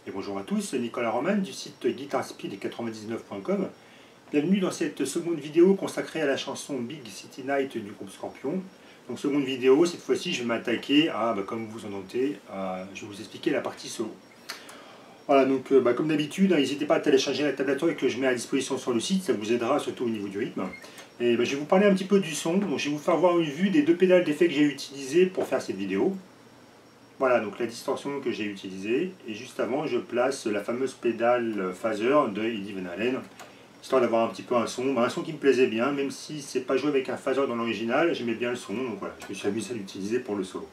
Et bonjour à tous, c'est Nicolas Roman du site guitarspeed99.com. Bienvenue dans cette seconde vidéo consacrée à la chanson Big City Night du groupe Scorpion. Donc seconde vidéo, cette fois-ci je vais m'attaquer à, comme vous en doutez, je vais vous expliquer la partie solo. Voilà, donc comme d'habitude, n'hésitez pas à télécharger la tablature que je mets à disposition sur le site, ça vous aidera surtout au niveau du rythme. Et je vais vous parler un petit peu du son, donc je vais vous faire voir une vue des deux pédales d'effet que j'ai utilisées pour faire cette vidéo. Voilà, donc la distorsion que j'ai utilisée, et juste avant, je place la fameuse pédale phaser de Eddie Van Halen, histoire d'avoir un petit peu un son qui me plaisait bien, même si c'est pas joué avec un phaser dans l'original, j'aimais bien le son, donc voilà, je me suis amusé à l'utiliser pour le solo.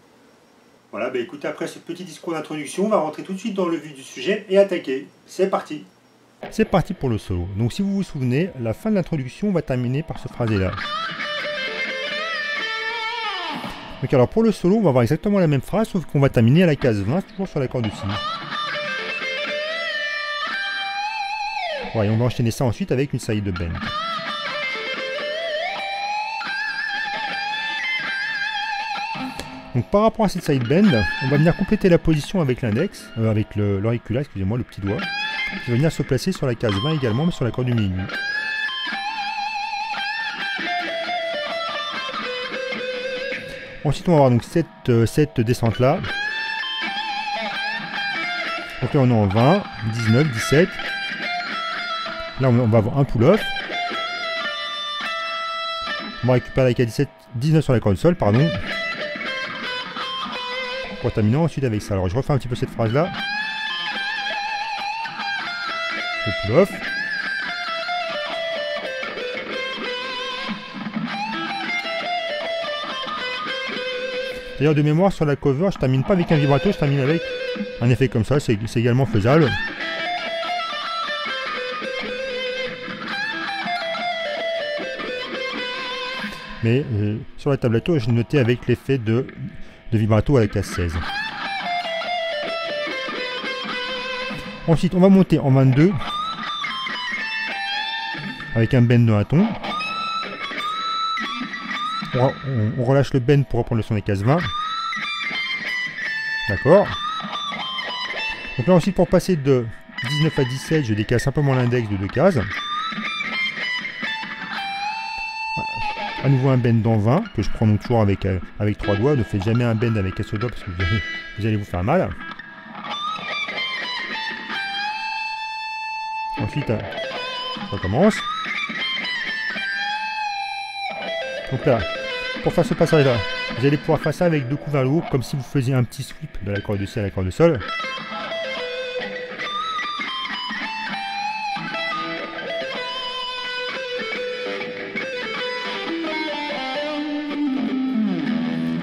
Voilà, écoutez, après ce petit discours d'introduction, on va rentrer tout de suite dans le vif du sujet et attaquer. C'est parti! C'est parti pour le solo. Donc si vous vous souvenez, la fin de l'introduction va terminer par ce phrasé-là. Donc alors pour le solo, on va avoir exactement la même phrase, sauf qu'on va terminer à la case 20, toujours sur l'accord de Si. Voilà, et on va enchaîner ça ensuite avec une side bend. Donc par rapport à cette side bend, on va venir compléter la position avec l'index, avec l'auriculaire, excusez-moi, le petit doigt, qui va venir se placer sur la case 20 également, mais sur l'accord du mi aigu. Ensuite, on va avoir donc cette descente-là. Donc là, on est en 20, 19, 17. Là, on va avoir un pull-off. On va récupérer la case 19 sur la corde sol, pardon. Pour terminer ensuite avec ça. Alors, je refais un petit peu cette phrase-là. Le pull-off. D'ailleurs, de mémoire, sur la cover, je termine pas avec un vibrato, je termine avec un effet comme ça, c'est également faisable. Mais sur la tablature, j'ai noté avec l'effet de vibrato à la case 16. Ensuite, on va monter en 22 avec un bend de 1 ton. On relâche le bend pour reprendre le son des cases 20. D'accord. Donc là ensuite, pour passer de 19 à 17, je décale simplement l'index de 2 cases. À nouveau un bend dans 20, que je prends donc toujours avec 3 doigts. Ne faites jamais un bend avec un seul doigt parce que vous allez vous faire mal. Ensuite, on recommence. Donc là, pour faire ce passage-là, vous allez pouvoir faire ça avec 2 coups vers le haut, comme si vous faisiez un petit sweep de la corde de Si à la corde de Sol.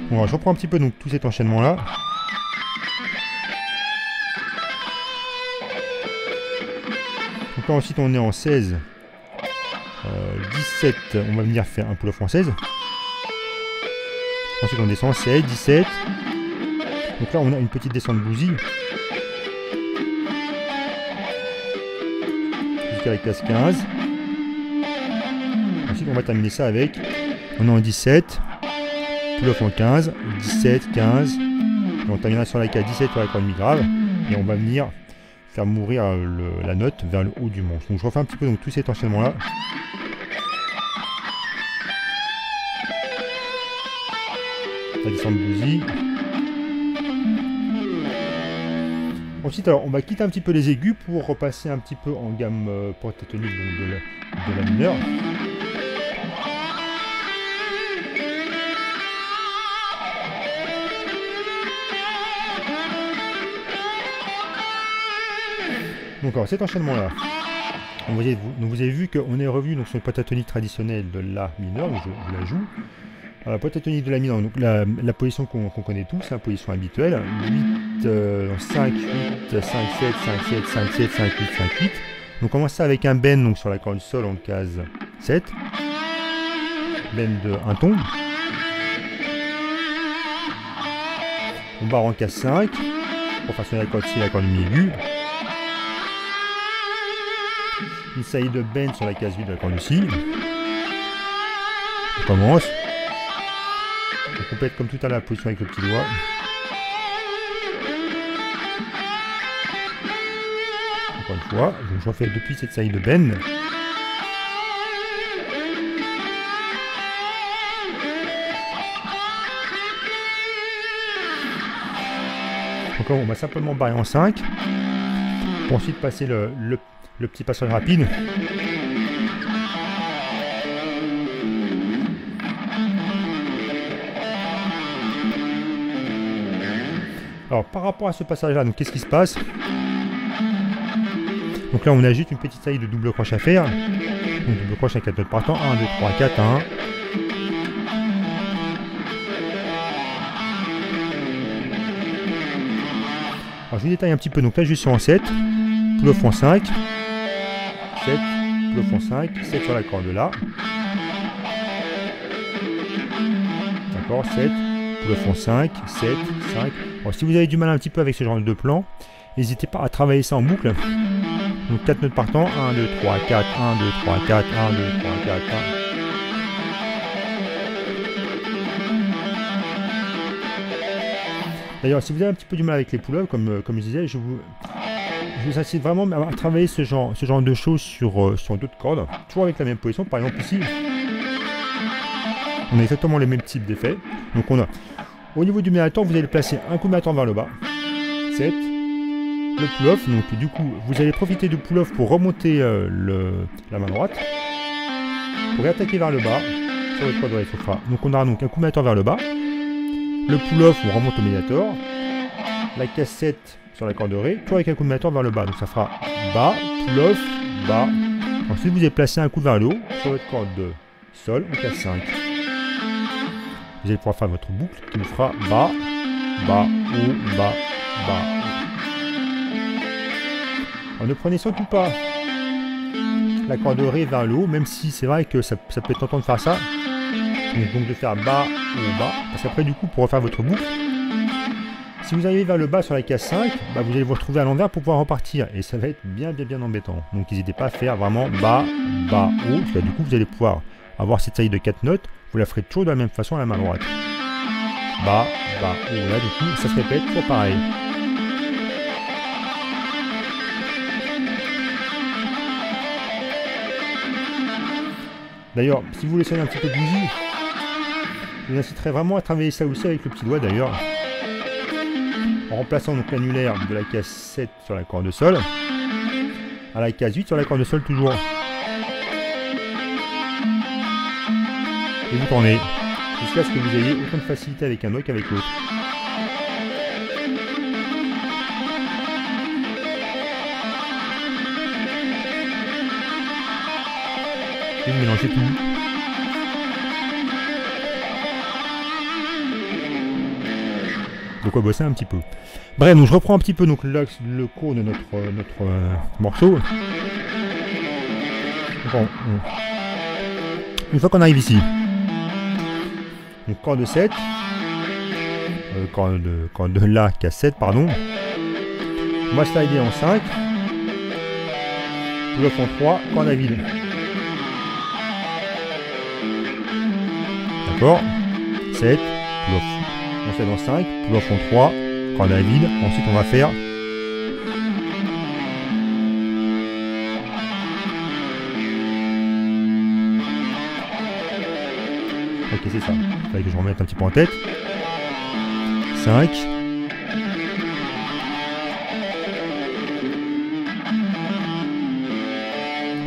Bon, alors, je reprends un petit peu donc tout cet enchaînement-là. Donc là ensuite on est en 16, 17, on va venir faire un pull-off en 16. Ensuite on descend 16, 17. Donc là on a une petite descente bousille. Jusqu'à la case 15. Ensuite on va terminer ça avec, on est en 17, pull-off en 15, 17, 15. Et on terminera sur la case 17 sur la corde mi grave. Et on va venir faire mourir la note vers le haut du manche. Donc je refais un petit peu donc, tout cet enchaînement là. La descente bousille. Ensuite, alors, on va quitter un petit peu les aigus pour repasser un petit peu en gamme pentatonique de la mineure. Donc alors cet enchaînement là, vous avez vu qu'on est revenu donc, sur une pentatonique traditionnelle de La mineur, donc je la joue. La pentatonique de La mineur, donc la position qu'on connaît tous, la position habituelle, 8, 5, 8, 5, 7, 5, 7, 5, 7, 5, 8, 5, 8. Donc on commence ça avec un bend donc, sur la corde Sol en case 7, bend de 1 ton. On barre en case 5, pour faire sonner la corde Si, la corde mi aigu. Une side bend sur la case 8 de la corde de Si. On commence. On complète comme tout à l'heure la position avec le petit doigt. fois. Donc je refais depuis cette série de bend. Donc là, on va simplement barrer en 5. Pour ensuite passer le petit passage rapide. Alors par rapport à ce passage là, donc qu'est-ce qui se passe? Donc là on a juste une petite série de double crochet à faire. Donc double crochet à 4 notes par temps, 1, 2, 3, 4, 1. Alors je vous détaille un petit peu, donc là je suis en 7, pull-off en 5, 7, pull-off en 5, 7 sur la corde là. D'accord, 7, pull-off en 5, 7, 5. Alors, si vous avez du mal un petit peu avec ce genre de plan, n'hésitez pas à travailler ça en boucle. Donc 4 notes par temps, 1, 2, 3, 4, 1, 2, 3, 4, 1, 2, 3, 4, 1. D'ailleurs, si vous avez un petit peu du mal avec les pull-ups, comme je disais, je vous incite vraiment à travailler ce genre de choses sur d'autres cordes, toujours avec la même position. Par exemple ici, on a exactement les mêmes types d'effets. Donc on a, au niveau du médiator, vous allez placer un coup de médiator vers le bas, 7, le pull-off, donc du coup, vous allez profiter du pull-off pour remonter la main droite, pour attaquer vers le bas, sur votre corde de. Donc on aura donc un coup de médiator vers le bas, le pull-off, on remonte au médiator, la cassette sur la corde de ré, toujours avec un coup de médiator vers le bas. Donc ça fera bas, pull-off, bas. Ensuite, vous allez placer un coup vers le haut sur votre corde de sol, on casse 5. Vous allez pouvoir faire votre boucle qui vous fera bas, bas, haut, bas, bas. Alors ne prenez surtout pas la corde de ré vers le haut, même si c'est vrai que ça peut être tentant de faire ça. Donc de faire bas, haut, bas. Parce qu'après, du coup, pour refaire votre boucle, si vous arrivez vers le bas sur la case 5, bah, vous allez vous retrouver à l'envers pour pouvoir repartir. Et ça va être bien embêtant. Donc n'hésitez pas à faire vraiment bas, bas, haut. Parce que du coup, vous allez pouvoir avoir cette série de 4 notes. Vous la ferez toujours de la même façon à la main droite. Bas, bas, haut. Là, du coup, ça se répète toujours pareil. D'ailleurs, si vous voulez sonner un petit peu bougie, je vous inciterai vraiment à travailler ça aussi avec le petit doigt d'ailleurs. En remplaçant donc l'annulaire de la case 7 sur la corde de sol à la case 8 sur la corde de sol toujours. Et vous tournez jusqu'à ce que vous ayez autant de facilité avec un doigt qu'avec l'autre. Et vous mélangez tout. De quoi bosser un petit peu. Bref, donc je reprends un petit peu donc, le cours de notre morceau. Donc, une fois qu'on arrive ici, donc corde 7, corde de La, case 7, pardon. On va slider en 5, pull-off en 3, corde à vide. D'accord, 7, pull-off. On fait dans 5, pull-off en 3, corde à vide. Ensuite on va faire ok, c'est ça. Il fallait que je remette un petit peu en tête. 5.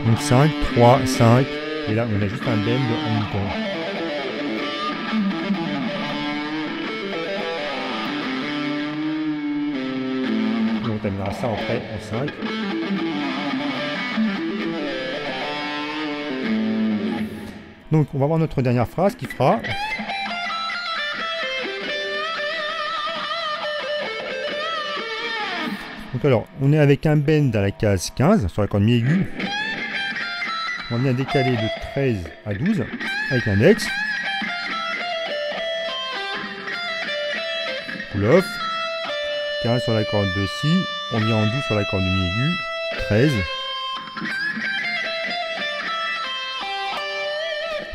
Donc 5, 3, 5. Et là on a juste un bend en même temps. On terminera ça après en 5. Donc on va voir notre dernière phrase qui fera donc alors on est avec un bend à la case 15 sur la corde mi aiguë. On vient décaler de 13 à 12 avec un ex. Pull-off. 15 sur la corde de Si, on vient en 12 sur la corde de Mi aiguë, 13.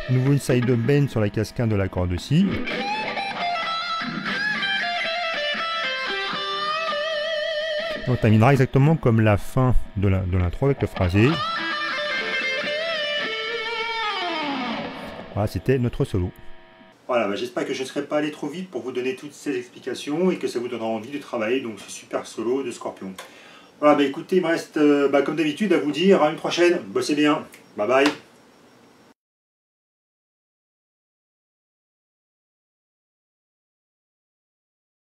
À nouveau une side bend sur la case 15 de la corde de Si. on terminera exactement comme la fin de l'intro avec le phrasé. Voilà, c'était notre solo. Voilà, bah, j'espère que je ne serai pas allé trop vite pour vous donner toutes ces explications et que ça vous donnera envie de travailler donc ce super solo de Scorpion. Voilà, bah écoutez, il me reste comme d'habitude à vous dire à une prochaine, bossez bien, bye bye.